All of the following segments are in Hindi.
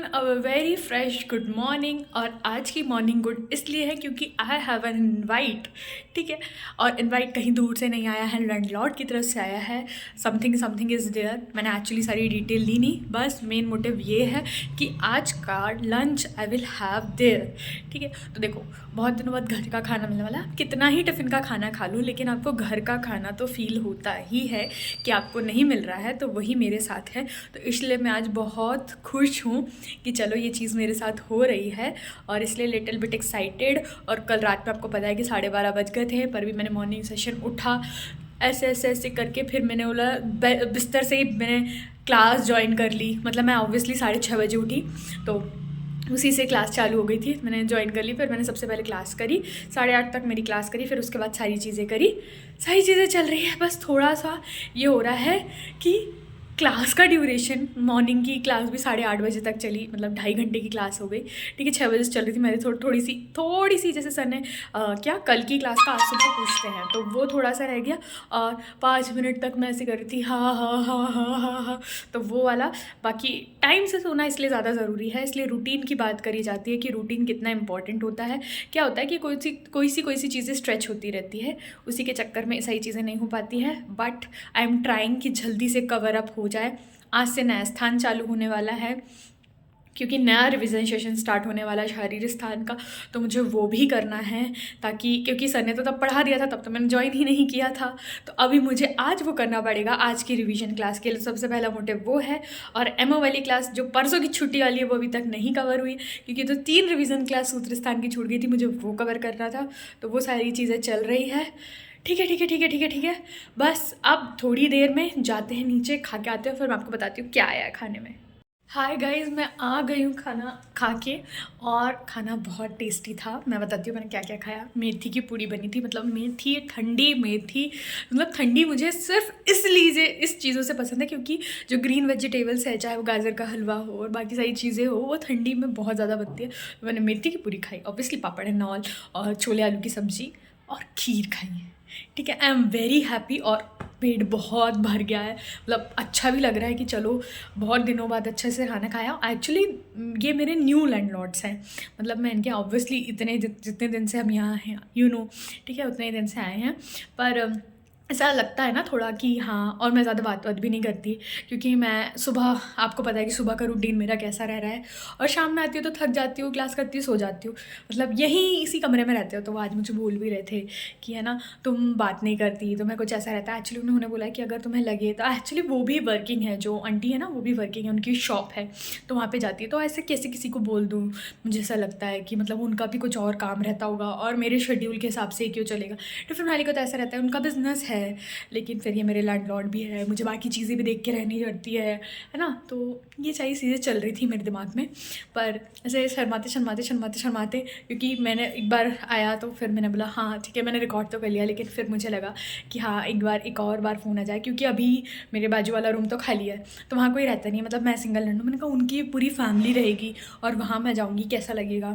A very fresh good morning. और आज की मॉर्निंग गुड इसलिए है क्योंकि आई हैव एन इनवाइट। ठीक है, और इनवाइट कहीं दूर से नहीं आया है, लैंडलॉर्ड की तरफ से आया है। Something something is there. मैंने एक्चुअली सारी डिटेल ली नहीं, बस मेन मोटिव ये है कि आज का lunch I will have there. ठीक है, तो देखो बहुत दिनों बाद घर का खाना मिलने वाला है। कितना ही टिफ़िन का खाना खा लूँ लेकिन आपको घर का खाना तो फील होता ही है कि आपको नहीं मिल रहा है, तो वही मेरे साथ है। तो इसलिए मैं आज बहुत खुश हूँ कि चलो ये चीज़ मेरे साथ हो रही है, और इसलिए लिटिल बिट एक्साइटेड। और कल रात में आपको पता है कि 12:30 बज गए थे, पर भी मैंने मॉर्निंग सेशन उठा ऐसे ऐसे ऐसे करके, फिर मैंने बोला बिस्तर से ही मैंने क्लास ज्वाइन कर ली। मतलब मैं ऑब्वियसली 6:30 बजे उठी, तो उसी से क्लास चालू हो गई थी, मैंने ज्वाइन कर ली। फिर मैंने सबसे पहले क्लास करी, 8:30 तक मेरी क्लास करी, फिर उसके बाद सारी चीज़ें करी। सारी चीज़ें चल रही है, बस थोड़ा सा ये हो रहा है कि क्लास का ड्यूरेशन, मॉर्निंग की क्लास भी 8:30 बजे तक चली, मतलब 2.5 घंटे की क्लास हो गई। ठीक है, 6 बजे से चल रही थी। मेरी थोड़ी सी जैसे सर ने क्या कल की क्लास का आज सुबह पूछते हैं, तो वो थोड़ा सा रह गया। और 5 मिनट तक मैं ऐसे कर रही थी, हाँ हाँ हाँ हाँ हाँ हाँ, तो वो वाला। बाकी टाइम से सोना इसलिए ज़्यादा ज़रूरी है, इसलिए रूटीन की बात करी जाती है कि रूटीन कितना इंपॉर्टेंट होता है। क्या होता है कि कोई सी चीज़ें स्ट्रेच होती रहती है, उसी के चक्कर में सही चीज़ें नहीं हो पाती है। बट आई एम ट्राइंग कि जल्दी से कवर अप हो जाए। आज से नया स्थान चालू होने वाला है, क्योंकि नया रिविज़न सेशन स्टार्ट होने वाला है शारीरिक स्थान का, तो मुझे वो भी करना है। ताकि क्योंकि सर ने तो तब पढ़ा दिया था, तब तो मैंने ज्वाइन ही नहीं किया था, तो अभी मुझे आज वो करना पड़ेगा। आज की रिवीजन क्लास के लिए सबसे पहला मोटिव वो है। और एमओ वाली क्लास जो परसों की छुट्टी वाली है वो अभी तक नहीं कवर हुई, क्योंकि तो 3 रिवीजन क्लास सूत्र स्थान की छूट गई थी, मुझे वो कवर करना था। तो वो सारी चीज़ें चल रही है। ठीक है ठीक है ठीक है ठीक है ठीक है, बस अब थोड़ी देर में जाते हैं नीचे, खा के आते हैं, फिर मैं आपको बताती हूँ क्या आया है खाने में। हाय गाइज़, मैं आ गई हूँ खाना खा के, और खाना बहुत टेस्टी था। मैं बताती हूँ मैंने क्या क्या खाया। मेथी की पूड़ी बनी थी, मतलब मेथी, ठंडी मेथी। मतलब ठंडी मुझे सिर्फ इसलिए इस चीज़ों से पसंद है क्योंकि जो ग्रीन वेजिटेबल्स है, चाहे वो गाजर का हलवा हो और बाकी सारी चीज़ें हो, वो ठंडी में बहुत ज़्यादा बनती है। तो मैंने मेथी की पूड़ी खाई, ऑब्वियसली पापड़ एंड ऑल, और छोले आलू की सब्ज़ी और खीर खाई। ठीक है, आई एम वेरी हैप्पी, और पेट बहुत भर गया है। मतलब अच्छा भी लग रहा है कि चलो बहुत दिनों बाद अच्छे से खाना खाया। एक्चुअली ये मेरे न्यू लैंडलॉर्ड्स हैं, मतलब मैं इनके ऑब्वियसली जितने दिन से हम यहाँ हैं, ठीक है, उतने ही दिन से आए हैं। पर ऐसा लगता है ना थोड़ा कि हाँ। और मैं ज़्यादा बात भी नहीं करती, क्योंकि मैं सुबह, आपको पता है कि सुबह का रूटीन मेरा कैसा रह रहा है, और शाम में आती हूँ तो थक जाती हूँ, क्लास करती हूँ, सो जाती हूँ। मतलब यहीं इसी कमरे में रहते हो। तो वो आज मुझे बोल भी रहे थे कि है ना तुम बात नहीं करती, तो मैं कुछ ऐसा रहता है। एक्चुअली उन्होंने बोला कि अगर तुम्हें लगे तो, एक्चुअली वो भी वर्किंग है, जो आंटी है ना वो भी वर्किंग है, उनकी शॉप है, तो वहाँ पे जाती है। तो ऐसे कैसे किसी को बोल दूँ, मुझे ऐसा लगता है कि मतलब उनका भी कुछ और काम रहता होगा, और मेरे शेड्यूल के हिसाब से क्यों चलेगा। टिफ़िन वाले को तो ऐसा रहता है, उनका बिज़नेस है, लेकिन फिर ये मेरे लैंडलॉर्ड भी है, मुझे बाकी चीज़ें भी देख के रहनी पड़ती है ना। तो ये सारी चीज़ें चल रही थी मेरे दिमाग में। पर ऐसे शर्माते, क्योंकि मैंने एक बार आया तो फिर मैंने बोला हाँ ठीक है, मैंने रिकॉर्ड तो कर लिया, लेकिन फिर मुझे लगा कि हाँ एक और बार फ़ोन आ जाए, क्योंकि अभी मेरे बाजू वाला रूम तो खाली है, तो वहाँ कोई रहता नहीं है। मतलब मैं सिंगल लैंड हूँ, मैंने कहा उनकी पूरी फैमिली रहेगी और वहाँ मैं जाऊँगी, कैसा लगेगा।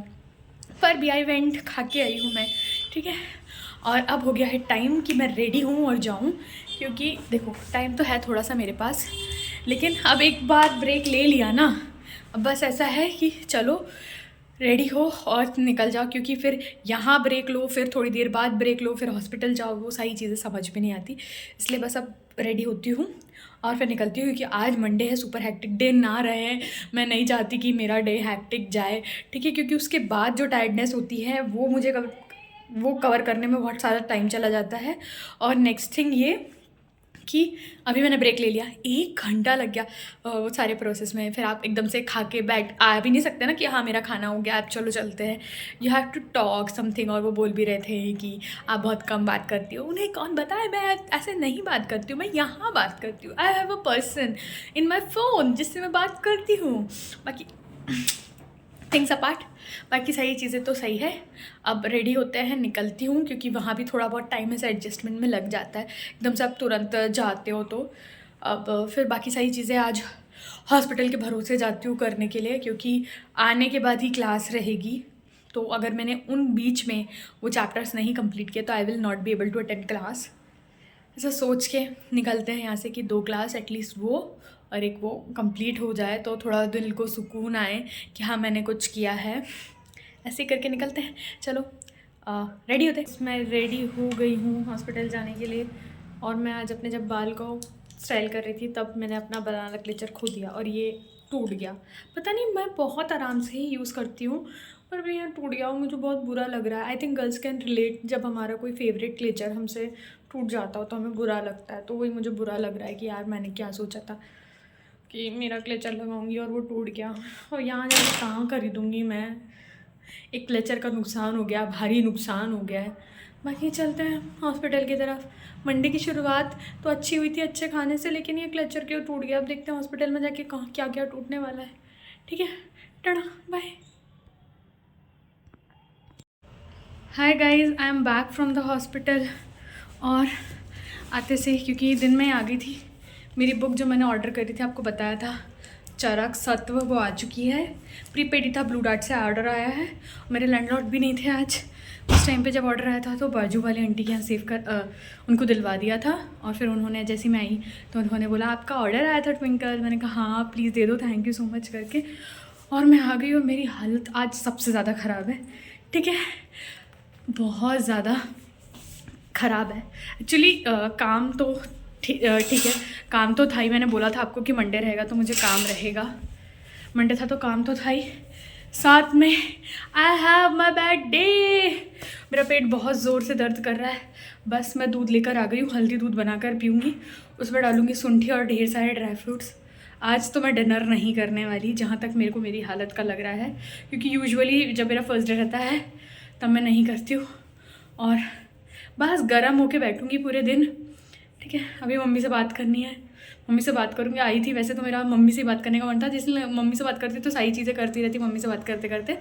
पर भी आई वेंट, खा के आई हूँ मैं। ठीक है, और अब हो गया है टाइम कि मैं रेडी हूँ और जाऊँ, क्योंकि देखो टाइम तो है थोड़ा सा मेरे पास, लेकिन अब एक बार ब्रेक ले लिया ना, अब बस ऐसा है कि चलो रेडी हो और निकल जाओ। क्योंकि फिर यहाँ ब्रेक लो, फिर थोड़ी देर बाद ब्रेक लो, फिर हॉस्पिटल जाओ, वो सारी चीज़ें समझ में नहीं आती। इसलिए बस अब रेडी होती हूँ और फिर निकलती हूँ, क्योंकि आज मंडे है, सुपर हैक्टिक डे ना रहे। मैं नहीं चाहती कि मेरा डे हैक्टिक जाए। ठीक है, क्योंकि उसके बाद जो टायर्डनेस होती है वो कवर करने में बहुत सारा टाइम चला जाता है। और नेक्स्ट थिंग ये कि अभी मैंने ब्रेक ले लिया, 1 घंटा लग गया वो सारे प्रोसेस में। फिर आप एकदम से खा के बैठ आ भी नहीं सकते ना कि हाँ मेरा खाना हो गया, आप चलो चलते हैं। You have to talk something. और वो बोल भी रहे थे कि आप बहुत कम बात करती हो। उन्हें कौन बताए, मैं ऐसे नहीं बात करती हूँ, मैं यहाँ बात करती हूँ। I have a person in my phone जिससे मैं बात करती हूँ। बाकी थिंग्स अपार्ट, बाकी सारी चीज़ें तो सही है। अब रेडी होते हैं, निकलती हूँ, क्योंकि वहाँ भी थोड़ा बहुत टाइम ऐसे एडजस्टमेंट में लग जाता है, एकदम से आप तुरंत जाते हो तो। अब फिर बाकी सारी चीज़ें आज हॉस्पिटल के भरोसे जाती हूँ करने के लिए, क्योंकि आने के बाद ही क्लास रहेगी। तो अगर मैंने उन बीच में वो चैप्टर्स नहीं कंप्लीट किए तो I will not be able to attend class. ऐसा सोच के निकलते हैं यहाँ से कि 2 क्लास एटलीस्ट वो, और एक वो कंप्लीट हो जाए तो थोड़ा दिल को सुकून आए कि हाँ मैंने कुछ किया है। ऐसे ही करके निकलते हैं। चलो रेडी होते। मैं रेडी हो गई हूँ हॉस्पिटल जाने के लिए। और मैं आज अपने जब बाल को स्टाइल कर रही थी तब मैंने अपना बनाना क्लेचर खो दिया और ये टूट गया। पता नहीं, मैं बहुत आराम से ही यूज़ करती हूँ पर भी यहाँ टूट गया और मुझे बहुत बुरा लग रहा है। I think girls can relate, जब हमारा कोई फेवरेट क्लेचर हमसे टूट जाता हो तो हमें बुरा लगता है। तो वही मुझे बुरा लग रहा है कि यार मैंने क्या सोचा था कि मेरा क्लेचर लगाऊंगी और वो टूट गया। और यहाँ जाकर कहाँ खरीदूँगी मैं। एक क्लेचर का नुकसान हो गया, भारी नुकसान हो गया है। बाकी चलते हैं हॉस्पिटल की तरफ। मंडे की शुरुआत तो अच्छी हुई थी अच्छे खाने से, लेकिन ये क्लेचर क्यों टूट गया। अब देखते हैं हॉस्पिटल में जाके कहाँ क्या क्या टूटने वाला है। ठीक है, tata bye. Hi guys, I am back from the hospital. और आते से, क्योंकि दिन में आ गई थी, मेरी बुक जो मैंने ऑर्डर करी थी आपको बताया था चरक सत्व, वो आ चुकी है। प्रीपेड ही था, ब्लू डार्ट से ऑर्डर आया है। मेरे लैंडलॉर्ड भी नहीं थे आज। उस टाइम पे जब ऑर्डर आया था तो बाजू वाले आंटी के यहाँ सेव कर उनको दिलवा दिया था। और फिर उन्होंने, जैसे मैं आई तो उन्होंने बोला आपका ऑर्डर आया था ट्विंकल। मैंने कहा हाँ प्लीज़ दे दो, थैंक यू सो मच करके। और मैं आ गई और मेरी हालत आज सबसे ज़्यादा ख़राब है। ठीक है, बहुत ज़्यादा ख़राब है एक्चुअली। काम तो ठीक है, काम तो था ही। मैंने बोला था आपको कि मंडे रहेगा तो मुझे काम रहेगा। मंडे था तो काम तो था ही, साथ में I have my bad day. मेरा पेट बहुत ज़ोर से दर्द कर रहा है। बस मैं दूध लेकर आ गई हूँ, हल्दी दूध बनाकर पीऊँगी। उसमें डालूँगी शुंठी और ढेर सारे ड्राई फ्रूट्स। आज तो मैं डिनर नहीं करने वाली, जहाँ तक मेरे को मेरी हालत का लग रहा है, क्योंकि यूजुअली जब मेरा फर्स्ट डे रहता है तब मैं नहीं करती हूँ। और बस गर्म होके बैठूँगी पूरे दिन। ठीक है, अभी मम्मी से बात करनी है, मम्मी से बात करूँगी। आई थी वैसे तो मेरा मम्मी से बात करने का मन था, जिसलिए मम्मी से बात करती तो सारी चीज़ें करती रहती मम्मी से बात करते करते।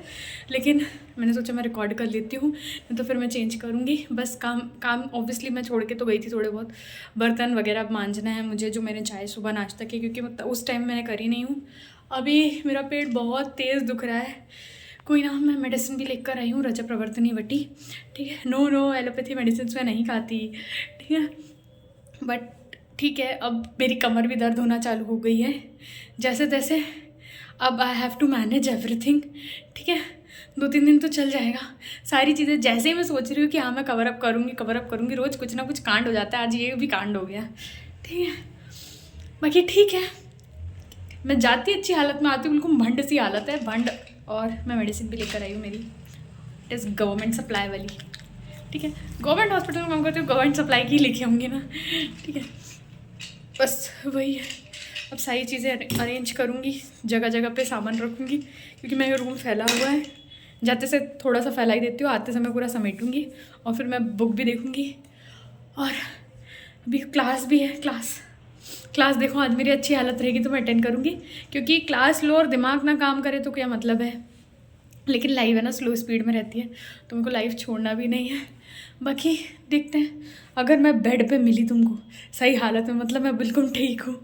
लेकिन मैंने सोचा मैं रिकॉर्ड कर लेती हूँ, नहीं तो फिर मैं चेंज करूँगी। बस काम ऑब्वियसली मैं छोड़ के तो गई थी, थोड़े बहुत बर्तन वगैरह मांजना है मुझे, जो मैंने चाय सुबह नाश्ता की, क्योंकि उस टाइम मैंने करी नहीं हूँ। अभी मेरा पेट बहुत तेज़ दुख रहा है। कोई ना, मैं मेडिसिन भी लेकर आई हूँ, रजा प्रवर्तनी वटी। ठीक है, नो एलोपैथी मेडिसिन मैं नहीं खाती। ठीक है, बट ठीक है, अब मेरी कमर भी दर्द होना चालू हो गई है जैसे तैसे। अब I have to manage everything. ठीक है, 2-3 दिन तो चल जाएगा। सारी चीज़ें जैसे ही मैं सोच रही हूँ कि हाँ मैं कवर अप करूँगी, रोज़ कुछ ना कुछ कांड हो जाता है। आज ये भी कांड हो गया। ठीक है, बाकी ठीक है, मैं जाती अच्छी हालत में आती हूँ, बिल्कुल भंड सी हालत है, भंड। और मैं मेडिसिन भी लेकर आई हूँ, मेरी इट इज़ गवर्नमेंट सप्लाई वाली। ठीक है, गवर्नमेंट हॉस्पिटल में काम करती हूँ, गवर्नमेंट सप्लाई की लेके आऊँगी ना। ठीक है, बस वही है। अब सारी चीज़ें अरेंज करूँगी, जगह जगह पे सामान रखूँगी, क्योंकि मेरा रूम फैला हुआ है। जाते से थोड़ा सा फैला ही देती हूँ, आते समय पूरा समेटूँगी। और फिर मैं बुक भी देखूँगी। और अभी क्लास भी है, क्लास देखो, आज मेरी अच्छी हालत रहेगी तो मैं अटेंड करूँगी, क्योंकि क्लास लो और दिमाग ना काम करे तो क्या मतलब है। लेकिन लाइव है ना, स्लो स्पीड में रहती है, तो उनको लाइव छोड़ना भी नहीं है। बाकी देखते हैं, अगर मैं बेड पे मिली तुमको सही हालत में, मतलब मैं बिल्कुल ठीक हूँ।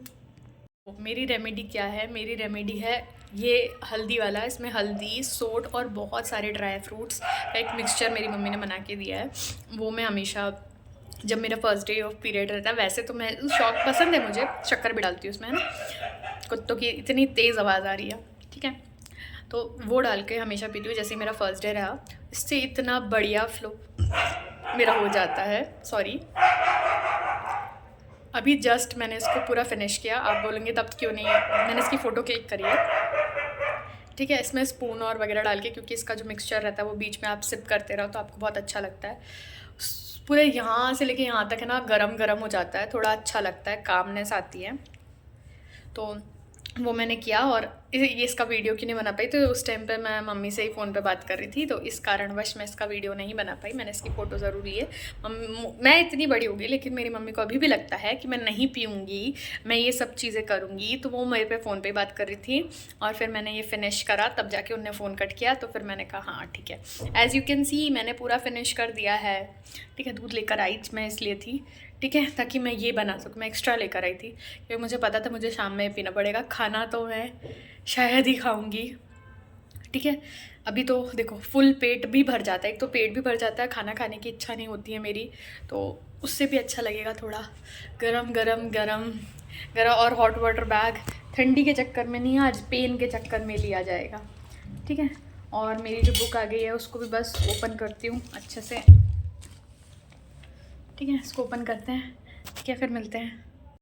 मेरी रेमेडी क्या है? मेरी रेमेडी है ये हल्दी वाला। इसमें हल्दी, सोट और बहुत सारे ड्राई फ्रूट्स का एक मिक्सचर मेरी मम्मी ने बना के दिया है। वो मैं हमेशा जब मेरा फर्स्ट डे ऑफ पीरियड रहता है, वैसे तो मैं शौक पसंद है मुझे, शक्कर भी डालती हूँ उसमें, है ना। कुत्तों की इतनी तेज़ आवाज़ आ रही है। ठीक है, तो वो डाल के हमेशा पीती हूँ। जैसे मेरा फर्स्ट डे रहा, इससे इतना बढ़िया फ्लो मेरा हो जाता है। सॉरी, अभी जस्ट मैंने इसको पूरा फिनिश किया। आप बोलेंगे तब क्यों नहीं, मैंने इसकी फ़ोटो क्लिक करी है। ठीक है, इसमें स्पून और वगैरह डाल के, क्योंकि इसका जो मिक्सचर रहता है वो बीच में आप सिप करते रहो तो आपको बहुत अच्छा लगता है। पूरे यहाँ से लेके यहाँ तक है ना, गरम गरम हो जाता है, थोड़ा अच्छा लगता है, कामनेस आती है। तो वो मैंने किया। और ये इसका वीडियो क्यों नहीं बना पाई, तो उस टाइम पे मैं मम्मी से ही फ़ोन पे बात कर रही थी, तो इस कारणवश मैं इसका वीडियो नहीं बना पाई। मैंने इसकी फ़ोटो ज़रूर ली है। मैं इतनी बड़ी हो गई, लेकिन मेरी मम्मी को अभी भी लगता है कि मैं नहीं पीऊँगी, मैं ये सब चीज़ें करूँगी। तो वो मेरे पे फ़ोन पे बात कर रही थी, और फिर मैंने ये फ़िनिश करा, तब जाके उनने फ़ोन कट किया। तो फिर मैंने कहा हाँ ठीक है, एज़ यू कैन सी मैंने पूरा फिनिश कर दिया है। ठीक है, दूध लेकर आई मैं इसलिए थी, ठीक है, ताकि मैं ये बना सकूँ। मैं एक्स्ट्रा लेकर आई थी, क्योंकि मुझे पता था मुझे शाम में पीना पड़ेगा। खाना तो मैं शायद ही खाऊंगी। ठीक है, अभी तो देखो फुल पेट भी भर जाता है, एक तो पेट भी भर जाता है, खाना खाने की इच्छा नहीं होती है मेरी, तो उससे भी अच्छा लगेगा थोड़ा गरम गरम गरम गरम। और हॉट वाटर बैग ठंडी के चक्कर में नहीं, आज पेन के चक्कर में लिया जाएगा, ठीक है। और मेरी जो बुक आ गई है उसको भी बस ओपन करती हूँ अच्छे से, ठीक है। इसको ओपन करते हैं, ठीक है, फिर मिलते हैं।